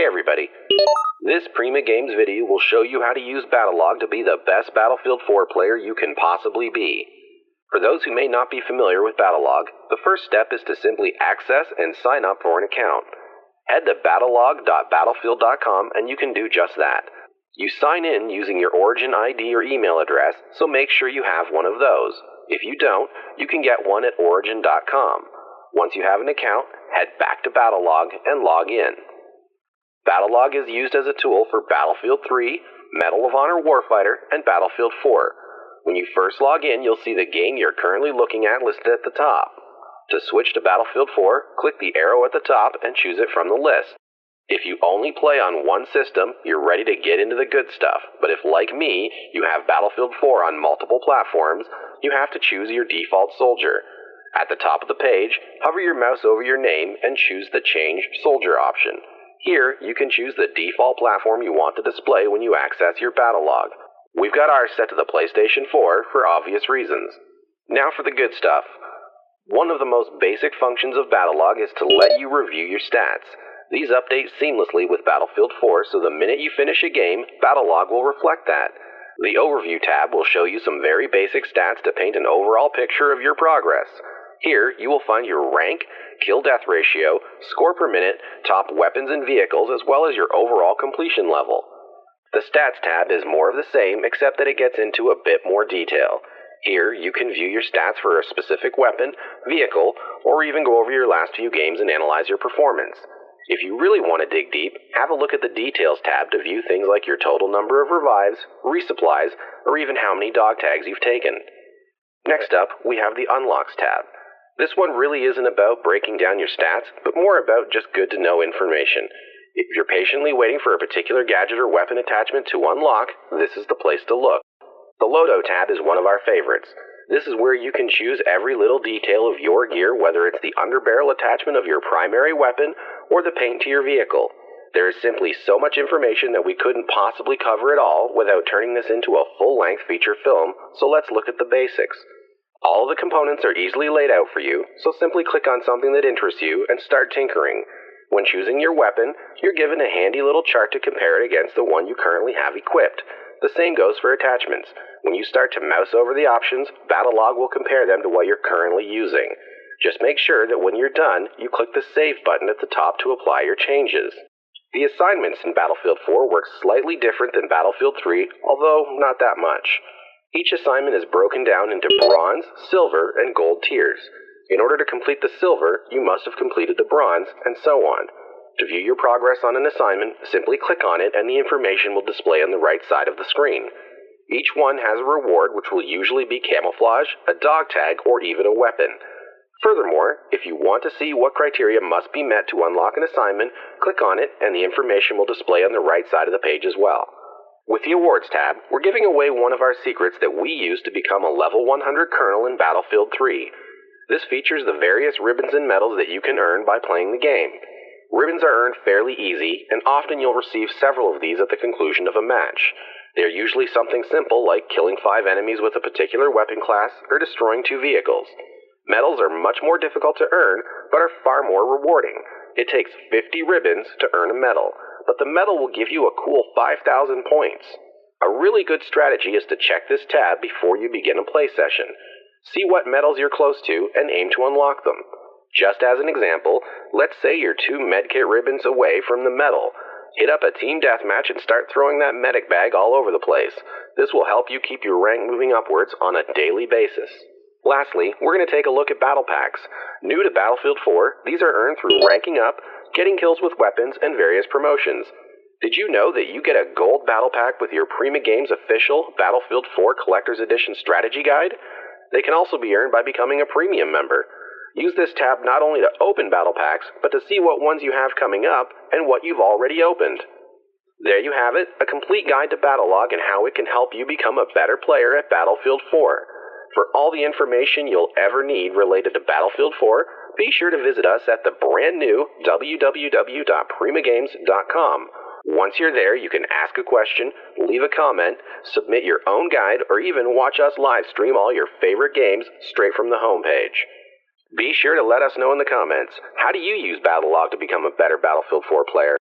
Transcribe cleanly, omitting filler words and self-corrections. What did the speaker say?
everybody. This Prima Games video will show you how to use Battlelog to be the best Battlefield 4 player you can possibly be. For those who may not be familiar with Battlelog, the first step is to simply access and sign up for an account. Head to battlelog.battlefield.com and you can do just that. You sign in using your Origin ID or email address, so make sure you have one of those. If you don't, you can get one at origin.com. Once you have an account, head back to Battlelog and log in. Battlelog is used as a tool for Battlefield 3, Medal of Honor Warfighter, and Battlefield 4. When you first log in, you'll see the game you're currently looking at listed at the top. To switch to Battlefield 4, click the arrow at the top and choose it from the list. If you only play on one system, you're ready to get into the good stuff. But if, like me, you have Battlefield 4 on multiple platforms, you have to choose your default soldier. At the top of the page, hover your mouse over your name and choose the Change Soldier option. Here, you can choose the default platform you want to display when you access your Battlelog. We've got ours set to the PlayStation 4 for obvious reasons. Now for the good stuff. One of the most basic functions of Battlelog is to let you review your stats. These update seamlessly with Battlefield 4, so the minute you finish a game, Battlelog will reflect that. The Overview tab will show you some very basic stats to paint an overall picture of your progress. Here, you will find your rank, kill-death ratio, score per minute, top weapons and vehicles, as well as your overall completion level. The Stats tab is more of the same, except that it gets into a bit more detail. Here, you can view your stats for a specific weapon, vehicle, or even go over your last few games and analyze your performance. If you really want to dig deep, have a look at the Details tab to view things like your total number of revives, resupplies, or even how many dog tags you've taken. Next up, we have the Unlocks tab. This one really isn't about breaking down your stats, but more about just good-to-know information. If you're patiently waiting for a particular gadget or weapon attachment to unlock, this is the place to look. The Loadout tab is one of our favorites. This is where you can choose every little detail of your gear, whether it's the underbarrel attachment of your primary weapon or the paint to your vehicle. There is simply so much information that we couldn't possibly cover it all without turning this into a full-length feature film, so let's look at the basics. All of the components are easily laid out for you, so simply click on something that interests you and start tinkering. When choosing your weapon, you're given a handy little chart to compare it against the one you currently have equipped. The same goes for attachments. When you start to mouse over the options, Battlelog will compare them to what you're currently using. Just make sure that when you're done, you click the Save button at the top to apply your changes. The assignments in Battlefield 4 work slightly different than Battlefield 3, although not that much. Each assignment is broken down into bronze, silver, and gold tiers. In order to complete the silver, you must have completed the bronze, and so on. To view your progress on an assignment, simply click on it and the information will display on the right side of the screen. Each one has a reward, which will usually be camouflage, a dog tag, or even a weapon. Furthermore, if you want to see what criteria must be met to unlock an assignment, click on it and the information will display on the right side of the page as well. With the Awards tab, we're giving away one of our secrets that we use to become a level 100 Colonel in Battlefield 3. This features the various ribbons and medals that you can earn by playing the game. Ribbons are earned fairly easy, and often you'll receive several of these at the conclusion of a match. They're usually something simple like killing 5 enemies with a particular weapon class or destroying 2 vehicles. Medals are much more difficult to earn, but are far more rewarding. It takes 50 ribbons to earn a medal, but the medal will give you a cool 5,000 points. A really good strategy is to check this tab before you begin a play session. See what medals you're close to and aim to unlock them. Just as an example, let's say you're 2 medkit ribbons away from the medal. Hit up a team deathmatch and start throwing that medic bag all over the place. This will help you keep your rank moving upwards on a daily basis. Lastly, we're going to take a look at battle packs. New to Battlefield 4, these are earned through ranking up, getting kills with weapons, and various promotions. Did you know that you get a gold battle pack with your Prima Games Official Battlefield 4 Collector's Edition Strategy Guide? They can also be earned by becoming a premium member. Use this tab not only to open battle packs, but to see what ones you have coming up and what you've already opened. There you have it, a complete guide to Battlelog and how it can help you become a better player at Battlefield 4. For all the information you'll ever need related to Battlefield 4, be sure to visit us at the brand new www.primagames.com. Once you're there, you can ask a question, leave a comment, submit your own guide, or even watch us live stream all your favorite games straight from the homepage. Be sure to let us know in the comments, how do you use Battlelog to become a better Battlefield 4 player?